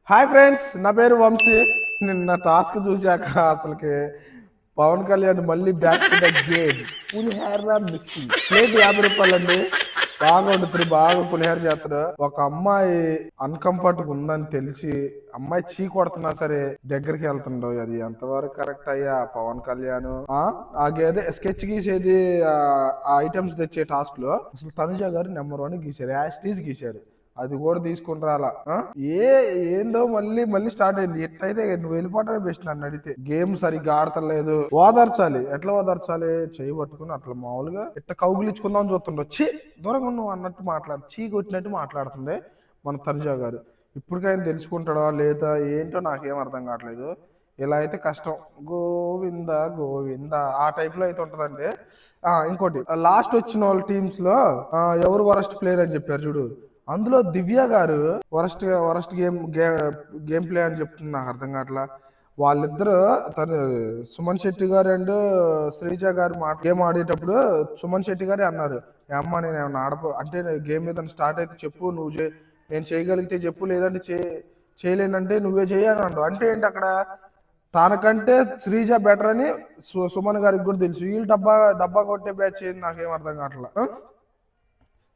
Hi friends, నా పేరు వంశీ. నిన్న టాస్క్ చూశాక అసలుకి పవన్ కళ్యాణ్ మళ్ళీ back to the game. Pulihora mixie plate రూపాయలు అండి. బాగా వండుతారు, బాగా పులిహోర చేస్తారు. ఒక అమ్మాయి అన్కంఫర్ట్ ఉందని తెలిసి అమ్మాయి చీ కొడుతున్నా సరే దగ్గరికి వెళ్తుండో, అది ఎంతవరకు కరెక్ట్ అయ్యా పవన్ కళ్యాణ్? ఆ గేదే స్కెచ్ గీసేది, ఆ ఐటమ్స్ తెచ్చే టాస్క్ లో అసలు తనుజ గారు నెంబర్ 1 గీశారు, యాస్టీజ్ గీశారు. అది కూడా తీసుకుని రాలా. ఏందో మళ్ళీ మళ్ళీ స్టార్ట్ అయింది. ఎట్లయితే నువ్వు వెళ్ళిపోవటమే బెస్ట్ నన్ను అడిగితే. గేమ్ సరిగ్గా ఆడతలేదు. ఓదార్చాలి. ఎట్లా ఓదార్చాలి? చేయి పట్టుకుని అట్లా మామూలుగా ఇట్లా కౌగులించుకుందాం చూస్తుండో, చీ దూరంగా నువ్వు అన్నట్టు చీ కొట్టినట్టు మాట్లాడుతుంది మన తనుజ గారు. ఇప్పటికైనా తెలుసుకుంటాడా లేదా ఏంటో నాకేం అర్థం కావట్లేదు. ఇలా అయితే కష్టం. గోవింద గోవింద ఆ టైప్ లో అయితే ఉంటదండి. ఇంకోటి, లాస్ట్ వచ్చిన వాళ్ళ టీమ్స్ లో ఎవరు వరస్ట్ ప్లేయర్ అని చెప్పారు చూడు, అందులో దివ్య గారు వరస్ట్ వరస్ట్ గేమ్ ప్లే అని చెప్తుంది. నాకు అర్థం కావట్లా. వాళ్ళిద్దరు తను సుమన్ శెట్టి గారు అండ్ శ్రీజ గారు గేమ్ ఆడేటప్పుడు సుమన్ శెట్టి గారే అన్నారు, అమ్మ నేను ఏమన్నా అంటే గేమ్ మీద స్టార్ట్ అయితే చెప్పు, నేను చేయగలిగితే చెప్పు, లేదంటే చేయలేనంటే నువ్వే చేయను. అంటే ఏంటి అక్కడ? తనకంటే శ్రీజ బెటర్ అని సుమన్ గారికి కూడా తెలుసు. వీళ్ళు డబ్బా డబ్బా కొట్టే బ్యాచ్ ఏంది నాకేం అర్థం కావట్లా.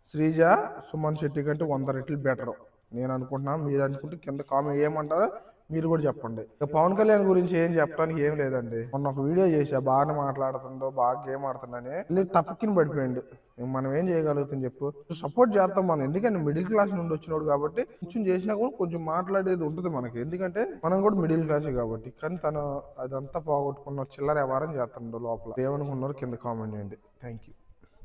శ్రీజ సుమన్ శెట్టి కంటే 100 రెట్లు బెటర్ నేను అనుకుంటున్నా. మీరు అనుకుంటే కింద కామెంట్ ఏమంటారో మీరు కూడా చెప్పండి. ఇక పవన్ కళ్యాణ్ గురించి ఏం చెప్పడానికి ఏం లేదండి. మొన్న ఒక వీడియో చేసా, బాగానే మాట్లాడుతుండో, బాగా గేమ్ ఆడుతుండని మళ్ళీ టపక్కిని పడిపోయిండు. మనం ఏం చేయగలుగుతాం చెప్పు? సపోర్ట్ చేస్తాం మనం, ఎందుకంటే మిడిల్ క్లాస్ నుండి వచ్చినోడు కాబట్టి. కొంచెం చేసినా కూడా కొంచెం మాట్లాడేది ఉంటుంది మనకి, ఎందుకంటే మనం కూడా మిడిల్ క్లాస్ కాబట్టి. కానీ తను అదంతా పోగొట్టుకున్న చిల్లర వ్యవహారం చేస్తుండో లోపల. ఏమనుకున్నారు కింద కామెంట్ చేయండి. Thank you.